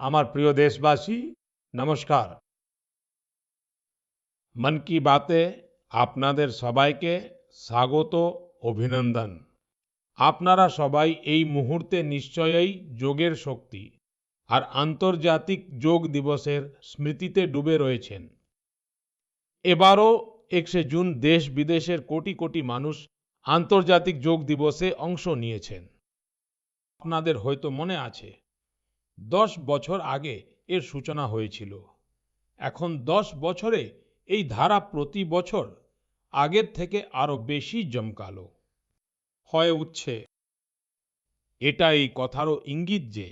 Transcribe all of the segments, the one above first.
আমার প্রিয় দেশবাসী, নমস্কার। মন কি বাতে আপনাদের সবাইকে স্বাগত, অভিনন্দন। আপনারা সবাই এই মুহূর্তে নিশ্চয়ই যোগের শক্তি আর আন্তর্জাতিক যোগ দিবসের স্মৃতিতে ডুবে রয়েছেন। এবারও 21শে জুন দেশ বিদেশের কোটি কোটি মানুষ আন্তর্জাতিক যোগ দিবসে অংশ নিয়েছেন। আপনাদের হয়তো মনে আছে 10 বছর আগে এর সূচনা হয়েছিল। এখন 10 বছরে এই ধারা প্রতি বছর আগের থেকে আরো বেশি জমকালো হয়ে উঠছে। এটা এই কথারও ইঙ্গিত যে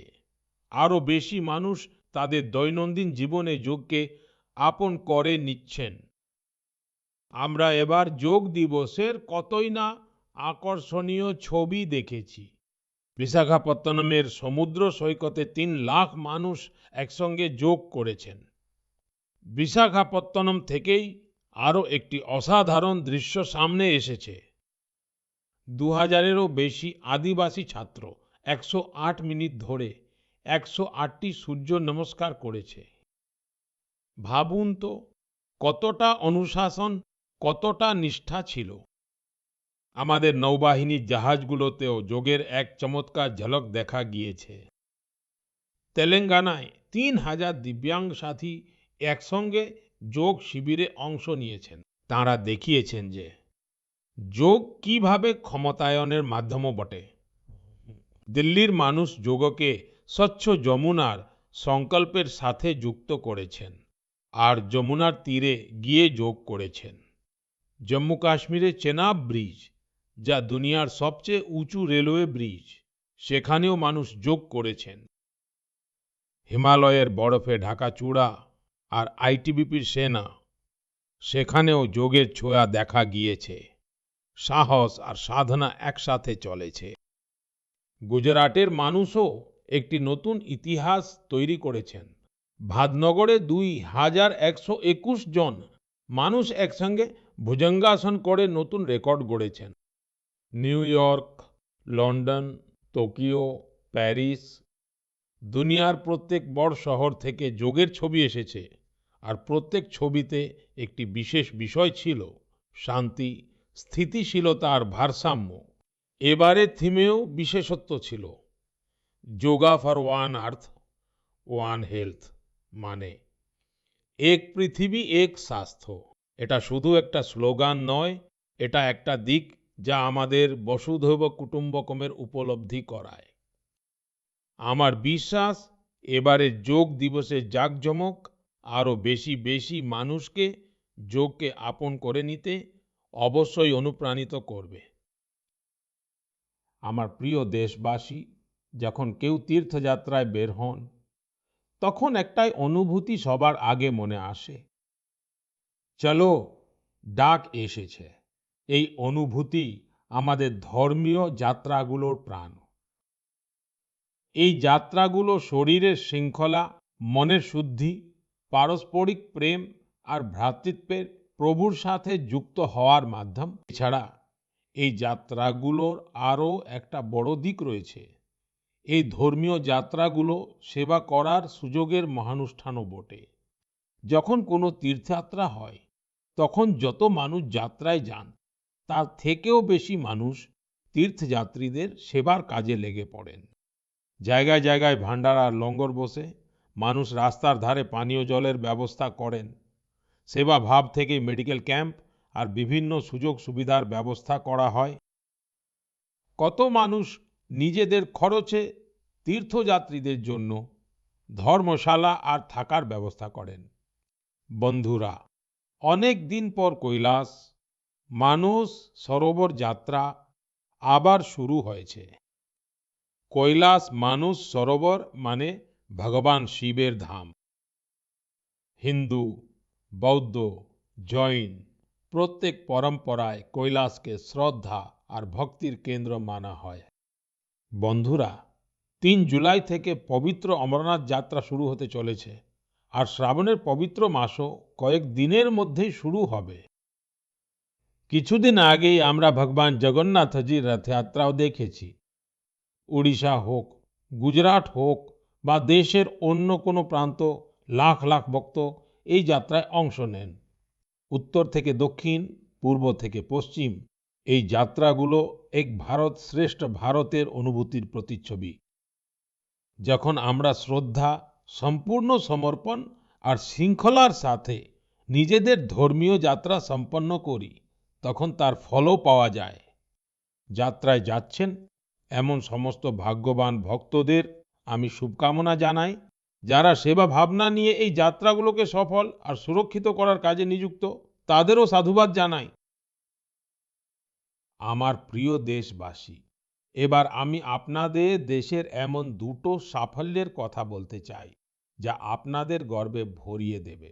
আরো বেশি মানুষ তাদের দৈনন্দিন জীবনে যোগকে আপন করে নিচ্ছেন। আমরা এবার যোগ দিবসের কতই না আকর্ষণীয় ছবি দেখেছি। বিশাখাপত্তনমের সমুদ্র সৈকতে 3 লাখ মানুষ একসঙ্গে যোগ করেছেন। বিশাখাপত্তনম থেকেই আরো একটি অসাধারণ দৃশ্য সামনে এসেছে। 2000-এরও বেশি আদিবাসী ছাত্র 108 মিনিট ধরে 108টি সূর্য নমস্কার করেছে। ভাবুন তো কতটা অনুশাসন, কতটা নিষ্ঠা ছিল। আমাদের নৌবাহিনীর জাহাজগুলোতেও যোগের এক চমৎকার ঝলক দেখা গিয়েছে। তেলেঙ্গানায় 3000 দিব্যাঙ্গ সাথী একসঙ্গে যোগ শিবিরে অংশ নিয়েছেন। তাঁরা দেখিয়েছেন যে যোগ কিভাবে ক্ষমতায়নের মাধ্যমও বটে। দিল্লির মানুষ যোগকে স্বচ্ছ যমুনার সংকল্পের সাথে যুক্ত করেছেন আর যমুনার তীরে গিয়ে যোগ করেছেন। জম্মু কাশ্মীরে চেনাব ব্রিজ, যা দুনিয়ার সবচেয়ে উঁচু রেলওয়ে ব্রিজ, সেখানেও মানুষ যোগ করেছেন। হিমালয়ের বরফে ঢাকা চূড়া আর আইটিবিপির সেনা, সেখানেও যোগের ছোঁয়া দেখা গিয়েছে। সাহস আর সাধনা একসাথে চলেছে। গুজরাটের মানুষও একটি নতুন ইতিহাস তৈরি করেছেন। ভাদনগরে 2121 জন মানুষ একসঙ্গে ভুজঙ্গাসন করে নতুন রেকর্ড গড়েছেন। New York, London, Tokyo, Paris, দুনিয়ার প্রত্যেক বড় শহর থেকে যোগের ছবি এসেছে। আর প্রত্যেক ছবিতে একটি বিশেষ বিষয় ছিল: শান্তি, স্থিতিশীলতা আর ভারসাম্য। এবারের থিমেও বিশেষত্ব ছিল, yoga for one earth, one health, মানে এক পৃথিবী এক স্বাস্থ্য। এটা শুধু একটা স্লোগান নয়, এটা একটা দিক যা আমাদের বসুধৈব কুটুম্বকমের উপলব্ধি করায়। আমার বিশ্বাস এবারে যোগ দিবসের জাঁকজমক আরো বেশি বেশি মানুষকে যোগকে আপন করে নিতে অবশ্যই অনুপ্রাণিত করবে। আমার প্রিয় দেশবাসী, যখন কেউ তীর্থযাত্রায় বের হন, তখন একটাই অনুভূতি সবার আগে মনে আসে, চলো ডাক এসেছে। এই অনুভূতি আমাদের ধর্মীয় যাত্রাগুলোর প্রাণ। এই যাত্রাগুলো শরীরের শৃঙ্খলা, মনের শুদ্ধি, পারস্পরিক প্রেম আর ভ্রাতৃত্বের প্রভুর সাথে যুক্ত হওয়ার মাধ্যম। এছাড়া এই যাত্রাগুলোর আরো একটা বড় দিক রয়েছে। এই ধর্মীয় যাত্রাগুলো সেবা করার সুযোগের মহানুষ্ঠানও বটে। যখন কোনো তীর্থযাত্রা হয়, তখন যত মানুষ যাত্রায় যান, তার থেকেও বেশি মানুষ তীর্থযাত্রীদের সেবার কাজে লেগে পড়েন। জায়গায় জায়গায় ভান্ডার আর লঙ্গর বসে মানুষ রাস্তার ধারে পানীয় জলের ব্যবস্থা করেন। সেবা ভাব থেকে মেডিকেল ক্যাম্প আর বিভিন্ন সুযোগ সুবিধার ব্যবস্থা করা হয়। কত মানুষ নিজেদের খরচে তীর্থযাত্রীদের জন্য ধর্মশালা আর থাকার ব্যবস্থা করেন। বন্ধুরা, অনেক দিন পর কৈলাস মানস সরোবর যাত্রা আবার শুরু হয়েছে। কৈলাস মানস সরোবর মানে ভগবান শিবের ধাম। হিন্দু, বৌদ্ধ, জৈন প্রত্যেক পরম্পরায় কৈলাসকে শ্রদ্ধা আর ভক্তির কেন্দ্র মানা হয়। বন্ধুরা, ৩ জুলাই থেকে পবিত্র অমরনাথ যাত্রা শুরু হতে চলেছে আর শ্রাবণের পবিত্র মাসও কয়েক দিনের মধ্যেই শুরু হবে। কিছুদিন আগেই আমরা ভগবান জগন্নাথজির রথযাত্রাও দেখেছি। উড়িষ্যা হোক, গুজরাট হোক বা দেশের অন্য কোনো প্রান্ত, লাখ লাখ ভক্ত এই যাত্রায় অংশ নেন। উত্তর থেকে দক্ষিণ, পূর্ব থেকে পশ্চিম, এই যাত্রাগুলো এক ভারত শ্রেষ্ঠ ভারতের অনুভূতির প্রতিচ্ছবি। যখন আমরা শ্রদ্ধা, সম্পূর্ণ সমর্পণ আর শৃঙ্খলার সাথে নিজেদের ধর্মীয় যাত্রা সম্পন্ন করি, তখন তার ফলও পাওয়া যায়। যাত্রায় যাচ্ছেন এমন সমস্ত ভাগ্যবান ভক্তদের আমি শুভকামনা জানাই, যারা সেবা ভাবনা নিয়ে এই যাত্রাগুলোকে সফল আর সুরক্ষিত করার কাজে নিযুক্ত, তাদেরও সাধুবাদ জানাই। আমার প্রিয় দেশবাসী, এবার আমি আপনাদের দেশের এমন দুটো সাফল্যের কথা বলতে চাই, যা আপনাদের গর্বে ভরিয়ে দেবে।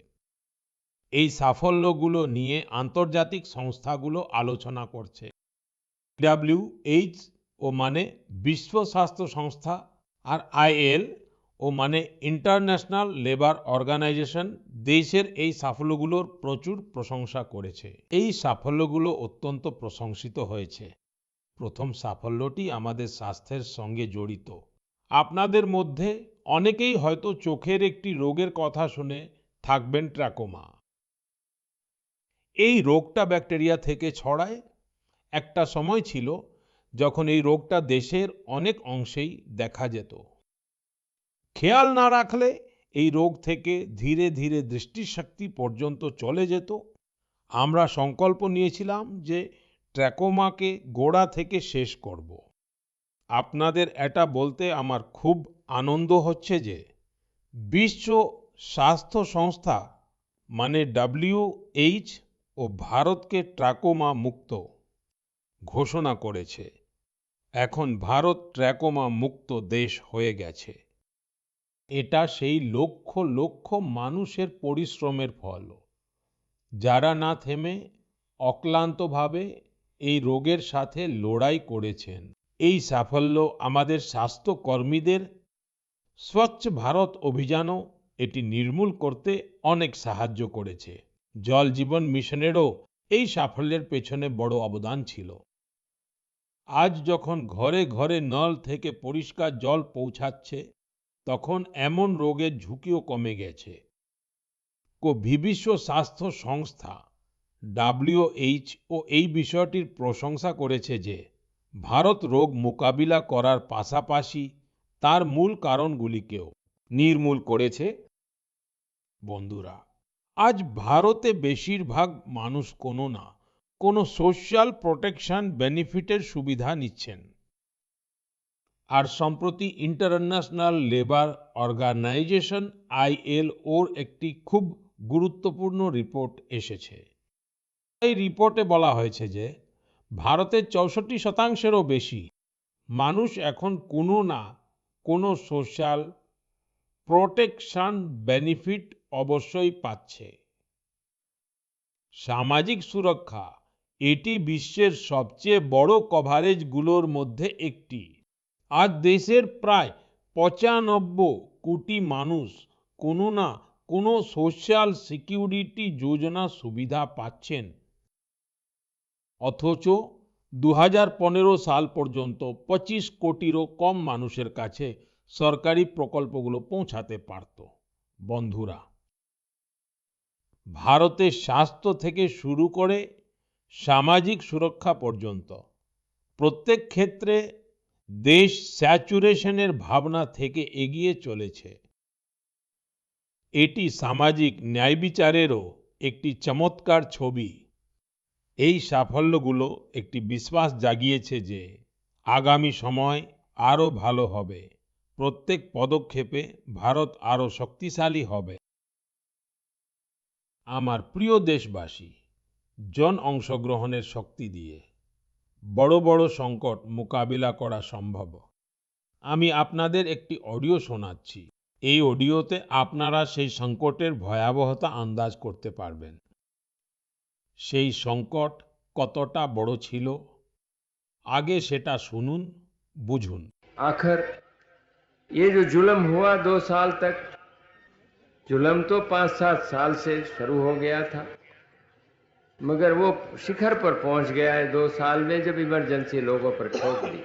এই সাফল্যগুলো নিয়ে আন্তর্জাতিক সংস্থাগুলো আলোচনা করছে। WHO ও মানে বিশ্ব স্বাস্থ্য সংস্থা আর IL ও মানে ইন্টারন্যাশনাল লেবার অর্গানাইজেশন দেশের এই সাফল্যগুলোর প্রচুর প্রশংসা করেছে। এই সাফল্যগুলো অত্যন্ত প্রশংসিত হয়েছে। প্রথম সাফল্যটি আমাদের স্বাস্থ্যের সঙ্গে জড়িত। আপনাদের মধ্যে অনেকেই হয়তো চোখের একটি রোগের কথা শুনে থাকবেন, ট্র্যাকোমা। এই রোগটা ব্যাকটেরিয়া থেকে ছড়ায়। একটা সময় ছিল যখন এই রোগটা দেশের অনেক অংশেই দেখা যেত। খেয়াল না রাখলে এই রোগ থেকে ধীরে ধীরে দৃষ্টিশক্তি পর্যন্ত চলে যেত। আমরা সংকল্প নিয়েছিলাম যে ট্র্যাকোমাকে গোড়া থেকে শেষ করব। আপনাদের এটা বলতে আমার খুব আনন্দ হচ্ছে যে বিশ্ব স্বাস্থ্য সংস্থা মানে WHO ও ভারতকে ট্র্যাকোমা মুক্ত ঘোষণা করেছে। এখন ভারত ট্র্যাকোমা মুক্ত দেশ হয়ে গেছে। এটা সেই লক্ষ লক্ষ মানুষের পরিশ্রমের ফল, যারা না থেমে অক্লান্তভাবে এই রোগের সাথে লড়াই করেছেন। এই সাফল্য আমাদের স্বাস্থ্য কর্মীদের স্বচ্ছ ভারত অভিযানও এটি নির্মূল করতে অনেক সাহায্য করেছে। জল জীবন মিশনেরও এই সাফল্যের পেছনে বড় অবদান ছিল। আজ যখন ঘরে ঘরে নল থেকে পরিষ্কার জল পৌঁছাচ্ছে, তখন এমন রোগের ঝুঁকিও কমে গেছে। বিশ্ব স্বাস্থ্য সংস্থা WHO এই বিষয়টির প্রশংসা করেছে যে ভারত রোগ মোকাবিলা করার পাশাপাশি তার মূল কারণগুলিকেও নির্মূল করেছে। বন্ধুরা, আজ ভারতে বেশিরভাগ মানুষ কোনো সোশ্যাল প্রোটেকশন বেনিফিটের সুবিধা নিচ্ছেন। আর সম্প্রতি ইন্টারন্যাশনাল লেবার অর্গানাইজেশন ILOর একটি খুব গুরুত্বপূর্ণ রিপোর্ট এসেছে। এই রিপোর্টে বলা হয়েছে যে ভারতের 64%-এরও বেশি মানুষ এখন কোনো না কোনো সোশ্যাল প্রোটেকশন বেনিফিট অবশ্যই পাচ্ছে। সামাজিক সুরক্ষা এটি বিশ্বের সবচেয়ে বড় কভারেজগুলোর মধ্যে একটি। আজ দেশের প্রায় 95 কোটি মানুষ কোনো না কোনো সোশ্যাল সিকিউরিটি যোজনা সুবিধা পাচ্ছেন। অথচ 2015 সাল পর্যন্ত 25 কোটিরও কম মানুষের কাছে সরকারি প্রকল্পগুলো পৌঁছাতে পারত। বন্ধুরা, ভারতের স্বাস্থ্য থেকে শুরু করে সামাজিক সুরক্ষা পর্যন্ত প্রত্যেক ক্ষেত্রে দেশ স্যাচুরেশনের ভাবনা থেকে এগিয়ে চলেছে। এটি সামাজিক ন্যায় বিচারেরও একটি চমৎকার ছবি। এই সাফল্যগুলো একটি বিশ্বাস জাগিয়েছে যে আগামী সময় আরো ভালো হবে। প্রত্যেক পদক্ষেপে ভারত আরো শক্তিশালী হবে। আমার প্রিয় দেশবাসী, জন অংশগ্রহণের শক্তি দিয়ে বড় বড় সংকট মোকাবিলা করা সম্ভব। আমি আপনাদের একটি অডিও শোনাচ্ছি। এই অডিওতে আপনারা সেই সংকটের ভয়াবহতা আন্দাজ করতে পারবেন। সেই সংকট কতটা বড় ছিল, আগে সেটা শুনুন, বুঝুন। आखिर ये जो जुल्म हुआ 2 साल तक, जुल्म तो 5-7 साल से शुरू हो गया था, मगर वो शिखर पर पहुंच गया है 2 साल में, जब इमरजेंसी लोगों पर ठोक दी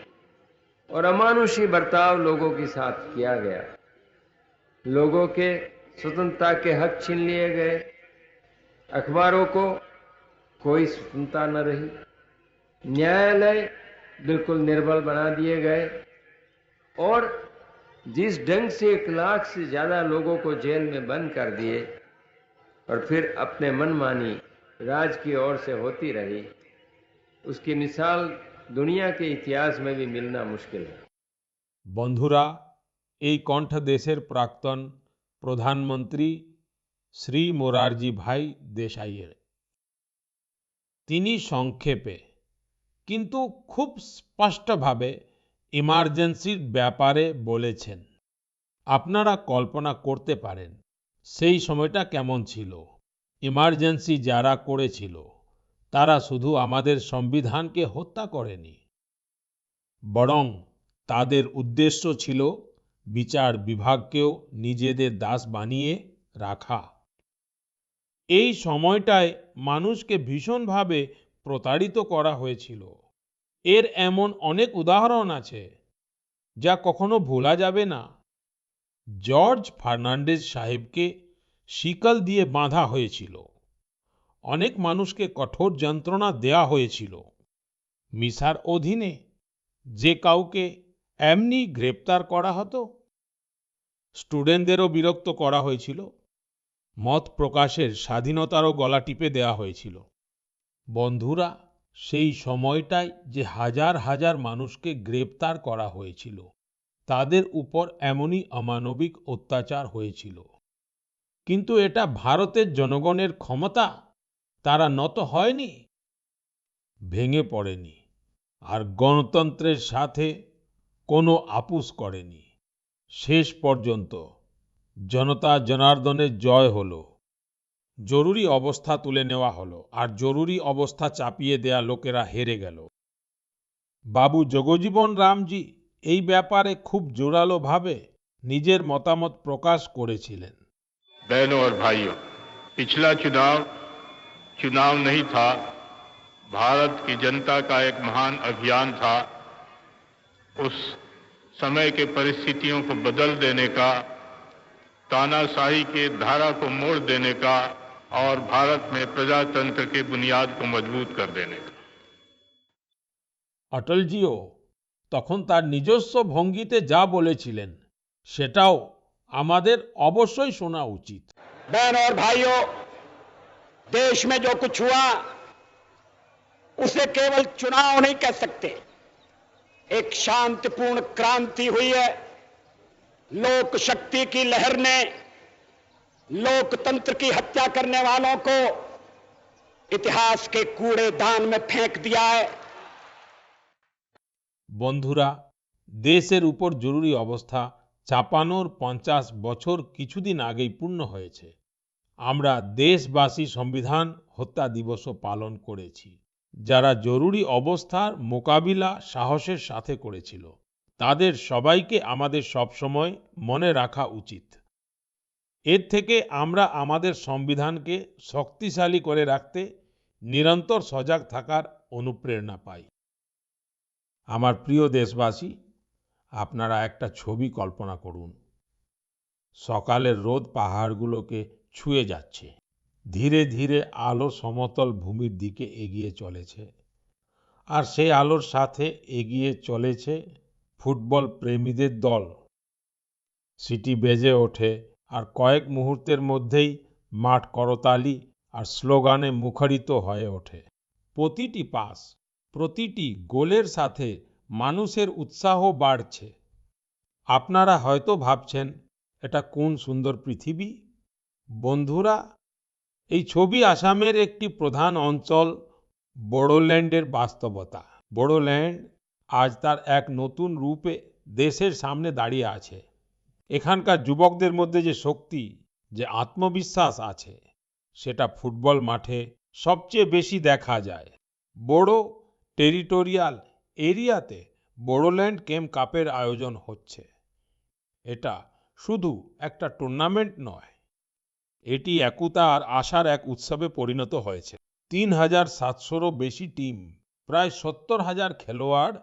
और अमानुषी बर्ताव लोगों के साथ किया गया। लोगों के स्वतंत्रता के हक छीन लिए गए, अखबारों को कोई स्वतंत्रता न रही, न्यायालय बिल्कुल निर्बल बना दिए गए और जिस ढंग से 1 लाख से ज्यादा लोगों को जेल में बंद कर दिए और फिर अपने मनमानी राज की ओर से होती रही, उसकी मिसाल दुनिया के इतिहास में भी मिलना मुश्किल है। বন্ধুরা, এই কণ্ঠ দেশের প্রাক্তন প্রধানমন্ত্রী শ্রী মোরারজি ভাই দেশাইয়ের। তিনি সংক্ষেপে কিন্তু খুব স্পষ্টভাবে ইমার্জেন্সির ব্যাপারে বলেছেন। আপনারা কল্পনা করতে পারেন সেই সময়টা কেমন ছিল। ইমার্জেন্সি যারা করেছিল তারা শুধু আমাদের সংবিধানকে হত্যা করেনি, বরং তাদের উদ্দেশ্য ছিল বিচার বিভাগকেও নিজেদের দাস বানিয়ে রাখা। এই সময়টায় মানুষকে ভীষণভাবে প্রতারিত করা হয়েছিল। এর এমন অনেক উদাহরণ আছে যা কখনো ভোলা যাবে না। জর্জ ফার্নান্ডেজ সাহেবকে শিকল দিয়ে বাঁধা হয়েছিল। অনেক মানুষকে কঠোর যন্ত্রণা দেয়া হয়েছিল। মিসার অধীনে যে কাউকে এমনি গ্রেপ্তার করা হতো। স্টুডেন্টদেরও বিরক্ত করা হয়েছিল। মত প্রকাশের স্বাধীনতারও গলা টিপে দেওয়া হয়েছিল। বন্ধুরা, সেই সময়টায় যে হাজার হাজার মানুষকে গ্রেপ্তার করা হয়েছিল, তাদের উপর এমনই অমানবিক অত্যাচার হয়েছিল। কিন্তু এটা ভারতের জনগণের ক্ষমতা, তারা নত হয়নি, ভেঙে পড়েনি, আর গণতন্ত্রের সাথে কোনো আপোস করেনি। শেষ পর্যন্ত জনতা জনার্দনের জয় হলো। জরুরি অবস্থা তুলে নেওয়া হলো, আর জরুরি অবস্থা চাপিয়ে দেয়া লোকেরা হেরে গেল। বাবু জগজীবন রামজি এই ব্যাপারে খুব জোরালো ভাবে নিজের মতামত প্রকাশ করেছিলেন। बहनों और भाइयों, पिछला चुनाव चुनाव नहीं था, भारत की जनता का एक महान अभियान था। उस समय के परिस्थितियों को बदल देने का, तानाशाही के धारा को मोड़ देने का और भारत में प्रजातंत्र की बुनियाद को मजबूत कर देने का। অটলজিও তখন তার নিজস্ব ভঙ্গিতে যা বলেছিলেন সেটাও আমাদের অবশ্যই শোনা উচিত। बहन और भाइयों, देश में जो कुछ हुआ उसे केवल चुनाव नहीं कह सकते। एक शांतिपूर्ण क्रांति हुई है। लोक शक्ति की लहर ने लोकतंत्र की हत्या करने वालों को इतिहास के कूड़ेदान में फेंक दिया है। বন্ধুরা, দেশের উপর জরুরি অবস্থা চাপানোর 50 বছর কিছুদিন আগেই পূর্ণ হয়েছে। আমরা দেশবাসী সংবিধান হত্যা দিবসও পালন করেছি। যারা জরুরি অবস্থার মোকাবিলা সাহসের সাথে করেছিল, তাদের সবাইকে আমাদের সবসময় মনে রাখা উচিত। এর থেকে আমরা আমাদের সংবিধানকে শক্তিশালী করে রাখতে নিরন্তর সজাগ থাকার অনুপ্রেরণা পাই। আমার প্রিয় দেশবাসী, আপনারা একটা ছবি কল্পনা করুন। সকালের রোদ পাহাড়গুলোকে ছুঁয়ে যাচ্ছে। ধীরে ধীরে আলো সমতল ভূমির দিকে এগিয়ে চলেছে, আর সেই আলোর সাথে এগিয়ে চলেছে ফুটবল প্রেমীদের দল। সিটি বেজে ওঠে, আর কয়েক মুহূর্তের মধ্যেই মাঠ করতালি আর স্লোগানে মুখরিত হয়ে ওঠে। প্রতিটি পাস, প্রতিটি গোলের সাথে মানুষের উৎসাহ বাড়ছে। আপনারা হয়তো ভাবছেন, এটা কোন সুন্দর পৃথিবী। বন্ধুরা, এই ছবি আসামের একটি প্রধান অঞ্চল বোডোল্যান্ডের বাস্তবতা। বোডোল্যান্ড আজ তার এক নতুন রূপে দেশের সামনে দাঁড়িয়ে আছে। এখানকার যুবকদের মধ্যে যে শক্তি, যে আত্মবিশ্বাস আছে, সেটা ফুটবল মাঠে সবচেয়ে বেশি দেখা যায়। বোডো টেরিটোরিয়াল এরিয়াতে বোডোল্যান্ড গেম কাপের আয়োজন হচ্ছে। এটা শুধু একটা টুর্নামেন্ট নয়, এটি একতা আর আশার এক উৎসবে পরিণত হয়েছে। ৩,৭০০রও বেশি টিম, প্রায় ৭০,০০০ খেলোয়াড়,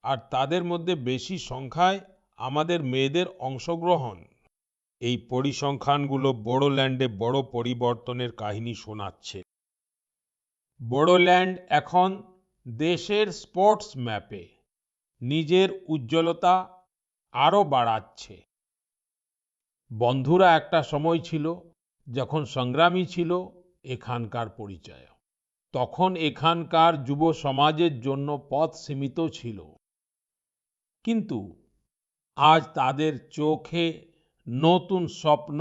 আর তাদের মধ্যে বেশি সংখ্যায় আমাদের মেয়েদের অংশগ্রহণ। এই পরিসংখ্যানগুলো বোডোল্যান্ডে বড় পরিবর্তনের কাহিনী শোনাচ্ছে। বোডোল্যান্ড এখন দেশের স্পোর্টস ম্যাপে নিজের উজ্জ্বলতা আরো বাড়াচ্ছে। বন্ধুরা, একটা সময় ছিল যখন সংগ্রামী ছিল এখানকার পরিচয়। তখন এখানকার যুব সমাজের জন্য পথ সীমিত ছিল, কিন্তু আজ তাদের চোখে নতুন স্বপ্ন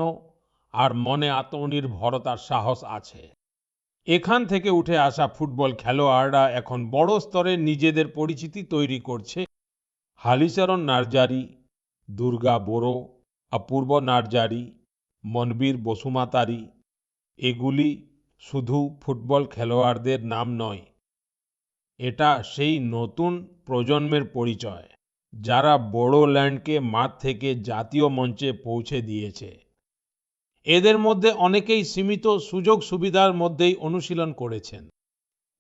আর মনে আত্মনির্ভরতার সাহস আছে। এখান থেকে উঠে আসা ফুটবল খেলোয়াড়রা এখন বড় স্তরে নিজেদের পরিচিতি তৈরি করছে। হালিচরণ নার্জারি, দুর্গা বোরো, অপূর্ব নার্জারি, মনবীর বসুমাতারি, এগুলি শুধু ফুটবল খেলোয়াড়দের নাম নয়, এটা সেই নতুন প্রজন্মের পরিচয় যারা বোডোল্যান্ডকে মাঠ থেকে জাতীয় মঞ্চে পৌঁছে দিয়েছে। এদের মধ্যে অনেকেই সীমিত সুযোগ সুবিধার মধ্যেই অনুশীলন করেছেন,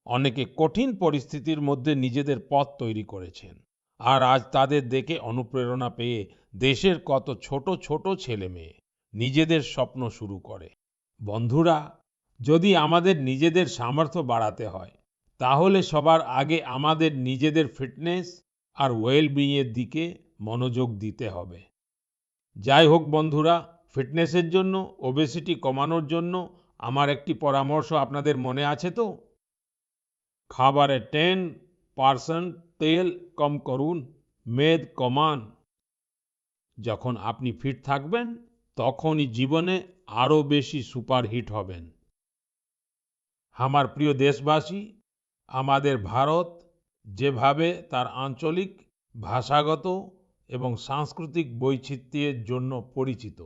অনেকে কঠিন পরিস্থিতির মধ্যে নিজেদের পথ তৈরি করেছেন, আর আজ তাদের দেখে অনুপ্রেরণা পেয়ে দেশের কত ছোট ছোট ছেলে মেয়ে নিজেদের স্বপ্ন শুরু করে। বন্ধুরা, যদি আমাদের নিজেদের সামর্থ্য বাড়াতে হয়, তাহলে সবার আগে আমাদের নিজেদের ফিটনেস আর ওয়েলবিং এর দিকে মনোযোগ দিতে হবে। যাই হোক বন্ধুরা, ফিটনেসের জন্য, ওবেসিটি কমানোর জন্য আমার একটি পরামর্শ আপনাদের মনে আছে তো? খাবারে 10% তেল কম করুন, মেদ কমান। যখন আপনি ফিট থাকবেন, তখনই জীবনে আরো বেশি সুপারহিট হবেন। আমার প্রিয় দেশবাসী, আমাদের ভারত যেভাবে তার আঞ্চলিক, ভাষাগত এবং সাংস্কৃতিক বৈচিত্র্যের জন্য পরিচিত,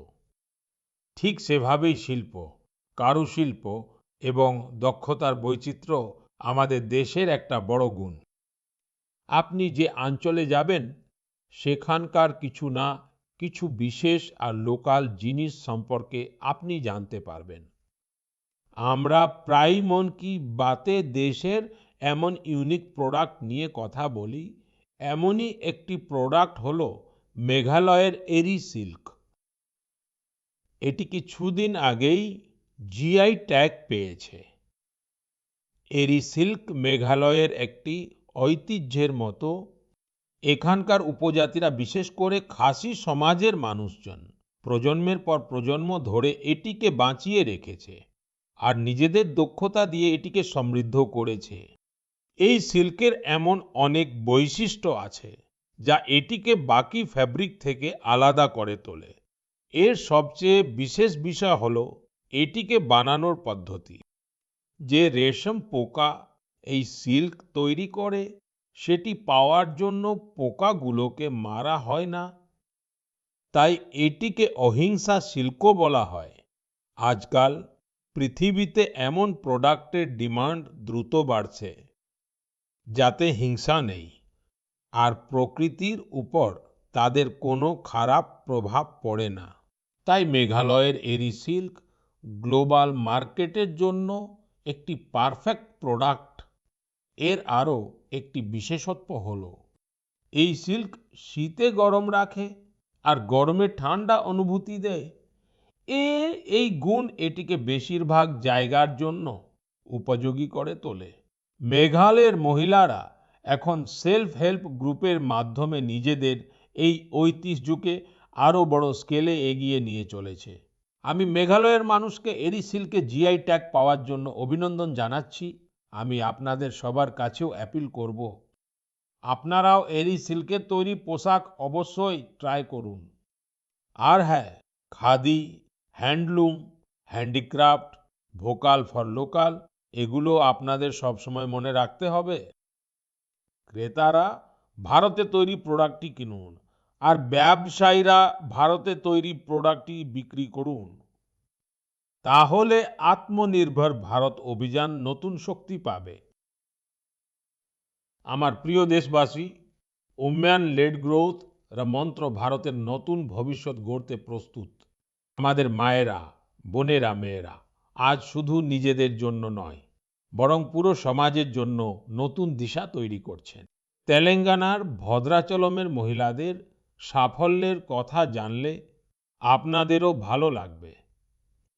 ঠিক সেভাবেই শিল্প, কারুশিল্প এবং দক্ষতার বৈচিত্র্য আমাদের দেশের একটা বড় গুণ। আপনি যে অঞ্চলে যাবেন, সেখানকার কিছু না কিছু বিশেষ আর লোকাল জিনিস সম্পর্কে আপনি জানতে পারবেন। আমরা প্রায়ই মন কি বাতে দেশের এমন ইউনিক প্রোডাক্ট নিয়ে কথা বলি। এমনই একটি প্রোডাক্ট হলো মেঘালয়ের এরি সিল্ক। এটি কিছুদিন আগেই জিআই ট্যাগ পেয়েছে। এরি সিল্ক মেঘালয়ের একটি ঐতিহ্যের মতো। এখানকার উপজাতিরা, বিশেষ করে খাসি সমাজের মানুষজন, প্রজন্মের পর প্রজন্ম ধরে এটিকে বাঁচিয়ে রেখেছে আর নিজেদের দক্ষতা দিয়ে এটিকে সমৃদ্ধ করেছে। এই সিল্কের এমন অনেক বৈশিষ্ট্য আছে যা এটিকে বাকি ফ্যাব্রিক থেকে আলাদা করে তোলে। এর সবচেয়ে বিশেষ বিষয় হলো এটিকে বানানোর পদ্ধতি। যে রেশম পোকা এই সিল্ক তৈরি করে, সেটি পাওয়ার জন্য পোকাগুলোকে মারা হয় না, তাই এটিকে অহিংসা সিল্কও বলা হয়। আজকাল পৃথিবীতে এমন প্রোডাক্টের ডিমান্ড দ্রুত বাড়ছে যাতে হিংসা নেই আর প্রকৃতির উপর তাদের কোনো খারাপ প্রভাব পড়ে না। তাই মেঘালয়ের এরি সিল্ক গ্লোবাল মার্কেটের জন্য একটি পারফেক্ট প্রোডাক্ট। এর আরো একটি বিশেষত্ব হলো এই সিল্ক শীতে গরম রাখে আর গরমে ঠান্ডা অনুভূতি দেয়। এই গুণ এটিকে বেশিরভাগ জায়গার জন্য উপযোগী করে তোলে। মেঘালয়ের মহিলারা এখন সেলফ হেল্প গ্রুপের মাধ্যমে নিজেদের এই ঐতিহ্যকে আরো বড় স্কেলে এগিয়ে নিয়ে চলেছে। আমি মেঘালয়ের মানুষকে এরি সিল্কে জিআই ট্যাগ পাওয়ার জন্য অভিনন্দন জানাচ্ছি। আমি আপনাদের সবার কাছেও অ্যাপিল করব, আপনারাও এরি সিল্কের তৈরি পোশাক অবশ্যই ট্রাই করুন। আর হ্যাঁ, khadi, handloom, handicraft, vocal for local, এগুলো আপনাদের সবসময় মনে রাখতে হবে। ক্রেতারা ভারতে তৈরি প্রোডাক্টই কিনুন আর ব্যবসায়ীরা ভারতে তৈরি প্রোডাক্টই বিক্রি করুন। তাহলে আত্মনির্ভর ভারত অভিযান নতুন শক্তি পাবে। আমার প্রিয় দেশবাসী, উন্নয়ন লেড গ্রোথ মন্ত্র ভারতের নতুন ভবিষ্যৎ গড়তে প্রস্তুত। আমাদের মায়েরা, বোনেরা, মেয়েরা আজ শুধু নিজেদের জন্য নয়, বরং পুরো সমাজের জন্য নতুন দিশা তৈরি করছেন। তেলেঙ্গানার ভদ্রাচলমের মহিলাদের সাফল্যের কথা জানলে আপনাদেরও ভালো লাগবে।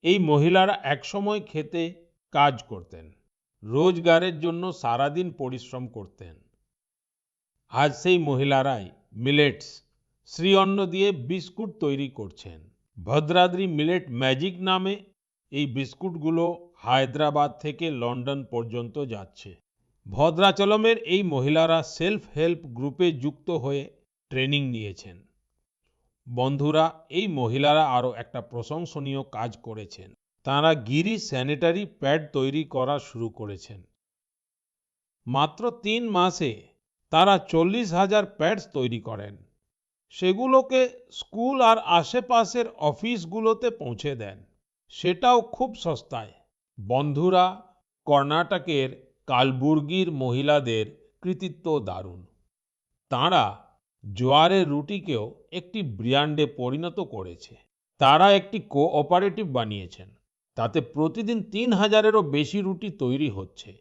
এই মহিলারা একসময় খেতে কাজ করতেন, রোজগারের জন্য সারাদিন পরিশ্রম করতেন। আজ সেই মহিলারাই মিলেটস, শ্রী অন্ন দিয়ে বিস্কুট তৈরি করছেন। ভদ্রাদ্রি মিলেট ম্যাজিক নামে এই বিস্কুটগুলো হায়দ্রাবাদ থেকে লন্ডন পর্যন্ত যাচ্ছে। ভদ্রাচলমের এই মহিলারা সেলফ হেল্প গ্রুপে যুক্ত হয়ে ট্রেনিং নিয়েছেন। বন্ধুরা, এই মহিলারা আরো একটা প্রশংসনীয় কাজ করেছেন। তারা গিরি স্যানিটারি প্যাড তৈরি করা শুরু করেছেন। মাত্র 3 মাসে তারা 40,000 প্যাডস তৈরি করেন। সেগুলোকে স্কুল আর আশেপাশের অফিসগুলোতে পৌঁছে দেন, সেটাও খুব সস্তায়। বন্ধুরা, কর্ণাটকের কালবুর্গির মহিলাদের কৃতিত্ব দারুণ। তারা জোয়ারের রুটিকেও একটি ব্র্যান্ডে পরিণত করেছে। তারা একটি কোঅপারেটিভ বানিয়েছেন, তাতে প্রতিদিন 3,000-এরও বেশি রুটি তৈরি হচ্ছে।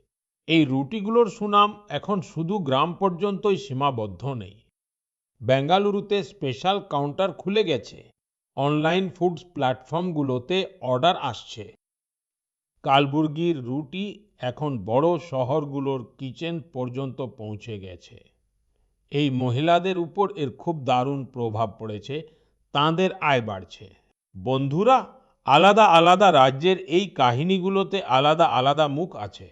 এই রুটিগুলোর সুনাম এখন শুধু গ্রাম পর্যন্তই সীমাবদ্ধ নেই। বেঙ্গালুরুতে স্পেশাল কাউন্টার খুলে গেছে, অনলাইন ফুডস প্ল্যাটফর্মগুলোতে অর্ডার আসছে। কালবুর্গির রুটি এখন বড় শহরগুলোর কিচেন পর্যন্ত পৌঁছে গেছে। এই মহিলাদের উপর এর খুব দারুণ প্রভাব পড়েছে, তাদের আয় বাড়ছে। বন্ধুরা, আলাদা আলাদা রাজ্যের এই কাহিনীগুলোতে আলাদা আলাদা মুখ আছে,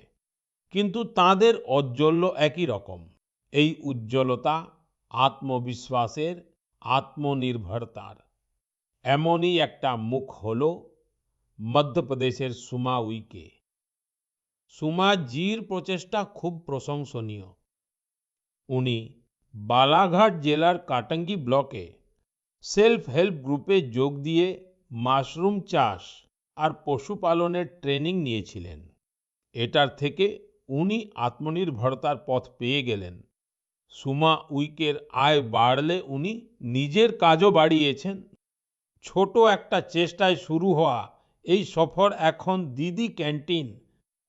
কিন্তু তাদের ঔজ্জ্বল্য একই রকম। এই উজ্জ্বলতা আত্মবিশ্বাসের, আত্মনির্ভরতার। এমনই একটা মুখ হলো মধ্যপ্রদেশের সুমা উইকে। সুমা জির প্রচেষ্টা খুব প্রশংসনীয়। উনি বালাঘাট জেলার কাটঙ্গি ব্লকে সেলফ হেল্প গ্রুপে যোগ দিয়ে মাশরুম চাষ আর পশুপালনের ট্রেনিং নিয়েছিলেন। এটার থেকে উনি আত্মনির্ভরতার পথ পেয়ে গেলেন। সুমা উইকের আয় বাড়লে উনি নিজের কাজও বাড়িয়েছেন। ছোট একটা চেষ্টায় শুরু হওয়া এই সফর এখন দিদি ক্যান্টিন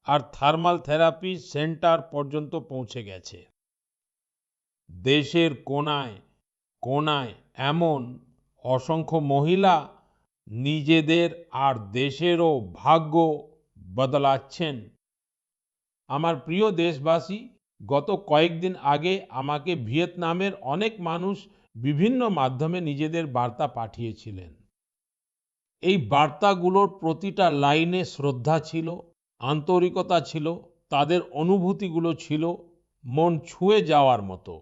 আর থার্মাল থেরাপি সেন্টার পর্যন্ত পৌঁছে গেছে। দেশের কোনায় কোনায় এমন অসংখ্য মহিলা নিজেদের আর দেশেরও ভাগ্য বদলাচ্ছেন। আমার প্রিয় দেশবাসী, গত কয়েকদিন আগে আমাকে ভিয়েতনামের অনেক মানুষ বিভিন্ন মাধ্যমে নিজেদের বার্তা পাঠিয়েছিলেন। এই বার্তাগুলোর প্রতিটা লাইনে শ্রদ্ধা ছিল, আন্তরিকতা ছিল, তাদের অনুভূতিগুলো ছিল মন ছুঁয়ে যাওয়ার মতো।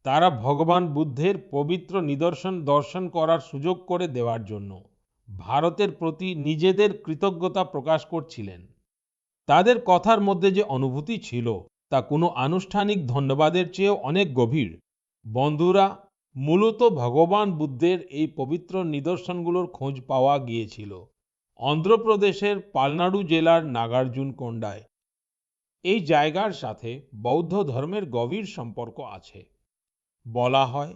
তারা ভগবান বুদ্ধের পবিত্র নিদর্শন দর্শন করার সুযোগ করে দেওয়ার জন্য ভারতের প্রতি নিজেদের কৃতজ্ঞতা প্রকাশ করছিলেন। তাদের কথার মধ্যে যে অনুভূতি ছিল তা কোনো আনুষ্ঠানিক ধন্যবাদের চেয়েও অনেক গভীর। বন্ধুরা, মূলত ভগবান বুদ্ধের এই পবিত্র নিদর্শনগুলোর খোঁজ পাওয়া গিয়েছিল অন্ধ্রপ্রদেশের পালনাড়ু জেলার নাগার্জুন কোন্ডায়। এই জায়গার সাথে বৌদ্ধ ধর্মের গভীর সম্পর্ক আছে। বলা হয়,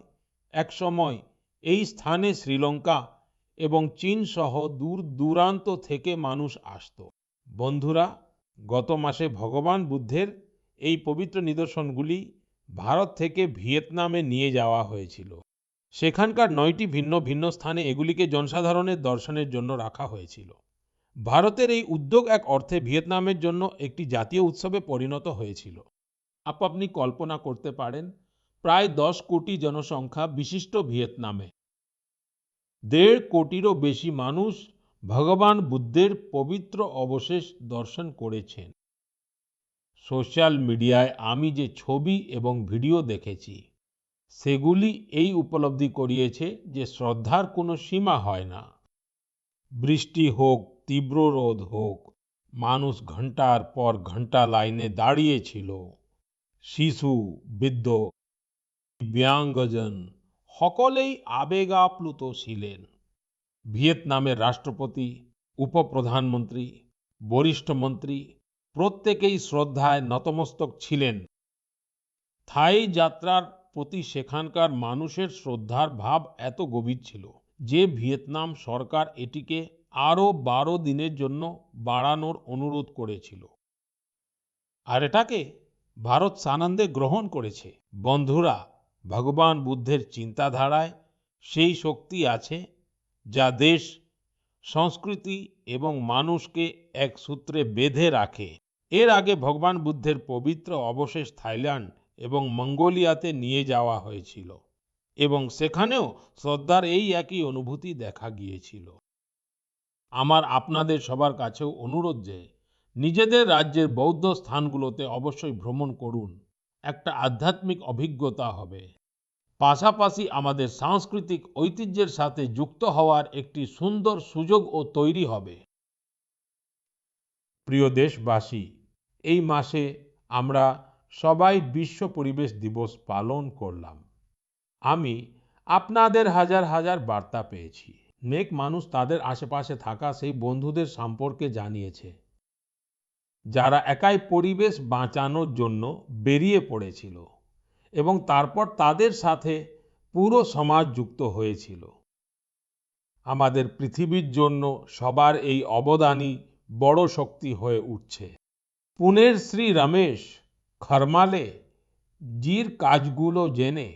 একসময় এই স্থানে শ্রীলঙ্কা এবং চীন সহ দূর দূরান্ত থেকে মানুষ আসতো। বন্ধুরা, গত মাসে ভগবান বুদ্ধের এই পবিত্র নিদর্শনগুলি ভারত থেকে ভিয়েতনামে নিয়ে যাওয়া হয়েছিল। সেখানকার 9টি ভিন্ন ভিন্ন স্থানে এগুলিকে জনসাধারণের দর্শনের জন্য রাখা হয়েছিল। ভারতের এই উদ্যোগ এক অর্থে ভিয়েতনামের জন্য একটি জাতীয় উৎসবে পরিণত হয়েছিল। আপনি কল্পনা করতে পারেন, প্রায় 10 কোটি জনসংখ্যা বিশিষ্ট ভিয়েতনামে 1.5 কোটিরও বেশি মানুষ ভগবান বুদ্ধের পবিত্র অবশেষ দর্শন করেছেন। সোশ্যাল মিডিয়ায় আমি যে ছবি এবং ভিডিও দেখেছি, সেগুলি এই উপলব্ধি করিয়েছে যে শ্রদ্ধার কোনো সীমা হয় না। বৃষ্টি হোক, তীব্র রোদ হোক, মানুষ ঘন্টার পর ঘন্টা লাইনে দাঁড়িয়ে ছিল। শিশু, বৃদ্ধ, দিব্যাঙ্গজন সকলেই আবেগাপ্লুত ছিলেন। ভিয়েতনামের রাষ্ট্রপতি, উপপ্রধানমন্ত্রী, বরিষ্ঠ মন্ত্রী প্রত্যেকেই শ্রদ্ধায় নতমস্তক ছিলেন। থাই যাত্রার প্রতি সেখানকার মানুষের শ্রদ্ধার ভাব এত গভীর ছিল যে ভিয়েতনাম সরকার এটিকে আরো 12 দিনের জন্য বাড়ানোর অনুরোধ করেছিল, আর এটাকে ভারত সানন্দে গ্রহণ করেছে। বন্ধুরা, ভগবান বুদ্ধের চিন্তাধারায় সেই শক্তি আছে যা দেশ, সংস্কৃতি এবং মানুষকে এক সূত্রে বেঁধে রাখে। এর আগে ভগবান বুদ্ধের পবিত্র অবশেষ থাইল্যান্ড এবং মঙ্গোলিয়াতে নিয়ে যাওয়া হয়েছিল এবং সেখানেও শ্রদ্ধার এই একই অনুভূতি দেখা গিয়েছিল। আমার আপনাদের সবার কাছেও অনুরোধ যে নিজেদের রাজ্যের বৌদ্ধ স্থানগুলোতে অবশ্যই ভ্রমণ করুন। একটা আধ্যাত্মিক অভিজ্ঞতা হবে, পাশাপাশি আমাদের সাংস্কৃতিক ঐতিহ্যের সাথে যুক্ত হওয়ার একটি সুন্দর সুযোগও তৈরি হবে। প্রিয় দেশবাসী, এই মাসে আমরা সবাই বিশ্ব পরিবেশ দিবস পালন করলাম। আমি আপনাদের হাজার হাজার বার্তা পেয়েছি। অনেক মানুষ তাদের আশেপাশে থাকা সেই বন্ধুদের সম্পর্কে জানিয়েছে যারা একাই পরিবেশ বাঁচানোর জন্য বেরিয়ে পড়েছিল এবং তারপর তাদের সাথে পুরো সমাজ যুক্ত হয়েছিল। আমাদের পৃথিবীর জন্য সবার এই অবদানই বড় শক্তি হয়ে উঠছে। পুনের শ্রী রমেশ খরমালে জির কাজগুলো জেনে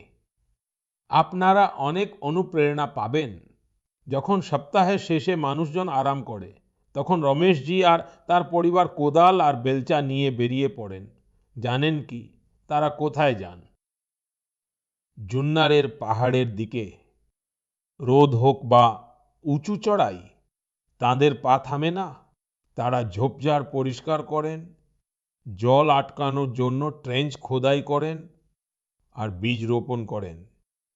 আপনারা অনেক অনুপ্রেরণা পাবেন। যখন সপ্তাহের শেষে মানুষজন আরাম করে, তখন রমেশজি আর তার পরিবার কোদাল আর বেলচা নিয়ে বেরিয়ে পড়েন। জানেন কি তারা কোথায় যান? জুন্নারের পাহাড়ের দিকে। রোদ হোক বা উঁচু চড়াই, তাদের পা থামে না। তারা ঝোপঝাড় পরিষ্কার করেন, জল আটকানোর জন্য ট্রেঞ্চ খোদাই করেন আর বীজ রোপণ করেন।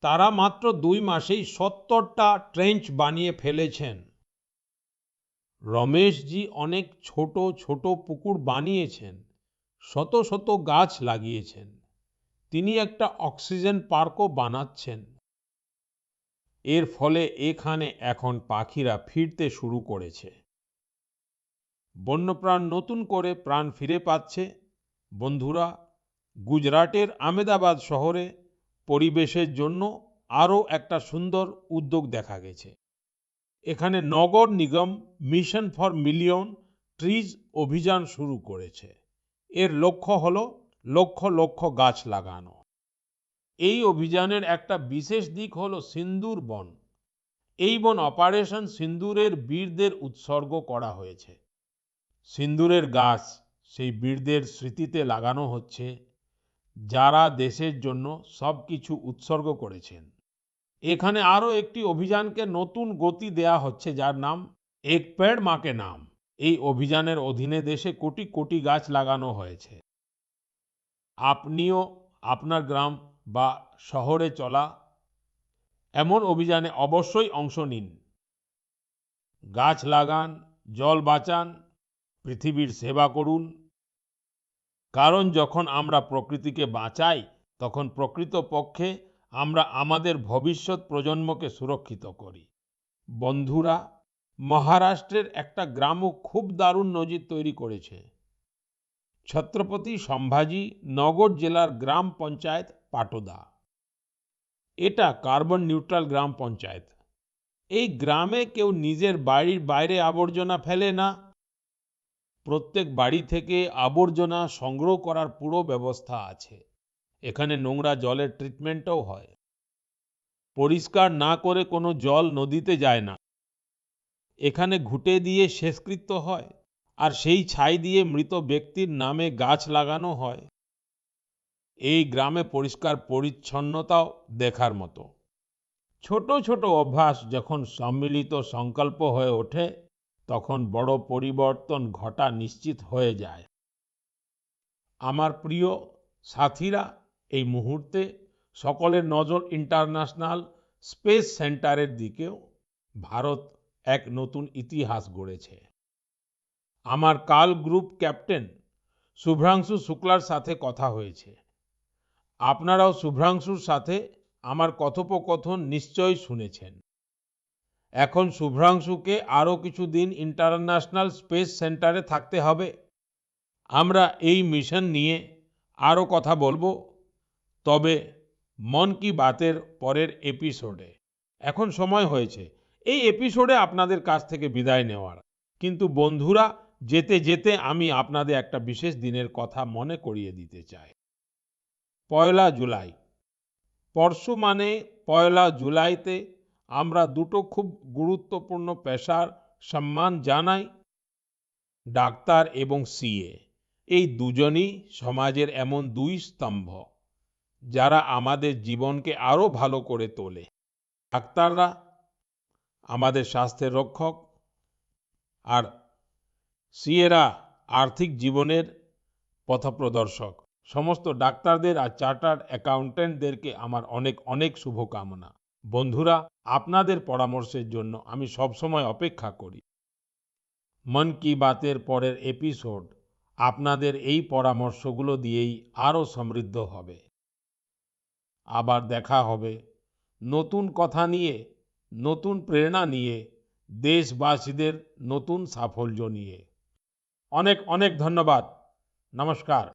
তারা মাত্র 2 মাসেই 70টা ট্রেঞ্চ বানিয়ে ফেলেছেন। রমেশজি অনেক ছোট ছোট পুকুর বানিয়েছেন, শত শত গাছ লাগিয়েছেন। তিনি একটা অক্সিজেন পার্কও বানাচ্ছেন। এর ফলে এখানে এখন পাখিরা ফিরতে শুরু করেছে। বন্যপ্রাণ নতুন করে প্রাণ ফিরে পাচ্ছে। বন্ধুরা, গুজরাটের আহমেদাবাদ শহরে পরিবেশের জন্য আরও একটা সুন্দর উদ্যোগ দেখা গেছে। এখানে নগর নিগম মিশন ফর মিলিয়ন ট্রিজ অভিযান শুরু করেছে। এর লক্ষ্য হলো লক্ষ লক্ষ গাছ লাগানো। এই অভিযানের একটা বিশেষ দিক হলো সিন্দুর বন। এই বন অপারেশন সিন্দুরের বীরদের উৎসর্গ করা হয়েছে। সিন্দুরের গাছ সেই বীরদের স্মৃতিতে লাগানো হচ্ছে, যারা দেশের জন্য সবকিছু উৎসর্গ করেছেন। এখানে আরো একটি অভিযানকে নতুন গতি দেয়া হচ্ছে, যার নাম এক পেড় মা কে নাম। এই অভিযানের অধীনে দেশে কোটি কোটি গাছ লাগানো হয়েছে। আপনিও আপনার গ্রাম বা শহরে চলা এমন অভিযানে অবশ্যই অংশ নিন। গাছ লাগান, জল বাঁচান, পৃথিবীর সেবা করুন। কারণ যখন আমরা প্রকৃতিকে বাঁচাই, তখন প্রকৃতপক্ষে আমরা আমাদের ভবিষ্যৎ প্রজন্মকে সুরক্ষিত করি। বন্ধুরা, মহারাষ্ট্রের একটা গ্রামও খুব দারুণ নজির তৈরি করেছে। ছত্রপতি সম্ভাজি নগর জেলার গ্রাম পঞ্চায়েত পাটোদা। এটা কার্বন নিউট্রাল গ্রাম পঞ্চায়েত। এই গ্রামে কেউ নিজের বাড়ির বাইরে আবর্জনা ফেলে না। প্রত্যেক বাড়ি থেকে আবর্জনা সংগ্রহ করার পুরো ব্যবস্থা আছে। এখানে নোংরা জলের ট্রিটমেন্টও হয়। পরিষ্কার না করে কোনো জল নদীতে যায় না। এখানে ঘুঁটে দিয়ে শেষকৃত্য হয়, আর সেই ছাই দিয়ে মৃত ব্যক্তির নামে গাছ লাগানো হয়। এই গ্রামে পরিষ্কার পরিচ্ছন্নতাও দেখার মতো। ছোট ছোট অভ্যাস যখন সম্মিলিত সংকল্প হয়ে ওঠে, তখন বড় পরিবর্তন ঘটা নিশ্চিত হয়ে যায়। আমার প্রিয় সাথীরা, এই মুহূর্তে সকলের নজর ইন্টারন্যাশনাল স্পেস সেন্টারের দিকেও। ভারত এক নতুন ইতিহাস গড়েছে। আমার কাল গ্রুপ ক্যাপ্টেন শুভ্রাংশু শুক্লার সাথে কথা হয়েছে। আপনারাও শুভ্রাংশুর সাথে আমার কথোপকথন নিশ্চয়ই শুনেছেন। এখন শুভ্রাংশুকে আরো কিছুদিন ইন্টারন্যাশনাল স্পেস সেন্টারে থাকতে হবে। আমরা এই মিশন নিয়ে আরো কথা বলবো। তবে মন কি বাতের পরের এপিসোডে। এখন সময় হয়েছে এই এপিসোডে আপনাদের কাছ থেকে বিদায় নেওয়ার। কিন্তু বন্ধুরা, যেতে যেতে আমি আপনাদের একটা বিশেষ দিনের কথা মনে করিয়ে দিতে চাই। 1 জুলাই। পরশু মানে 1 জুলাইতে আমরা দুটো খুব গুরুত্বপূর্ণ পেশার সম্মান জানাই, ডাক্তার এবং সিএ। এই দুজনই সমাজের এমন দুই স্তম্ভ যারা আমাদের জীবনকে আরো ভালো করে তোলে। ডাক্তাররা আমাদের স্বাস্থ্যের রক্ষক, আর সিএরা আর্থিক জীবনের পথপ্রদর্শক। সমস্ত ডাক্তারদের আর চার্টার্ড অ্যাকাউন্টেন্টদেরকে আমার অনেক অনেক শুভকামনা। বন্ধুরা, আপনাদের পরামর্শের জন্য আমি সবসময় অপেক্ষা করি। মন কি বাতের পরের এপিসোড আপনাদের এই পরামর্শগুলো দিয়েই আরো সমৃদ্ধ হবে। আবার দেখা হবে নতুন কথা নিয়ে, নতুন প্রেরণা নিয়ে, দেশবাসীদের নতুন সাফল্য নিয়ে। অনেক অনেক ধন্যবাদ। নমস্কার।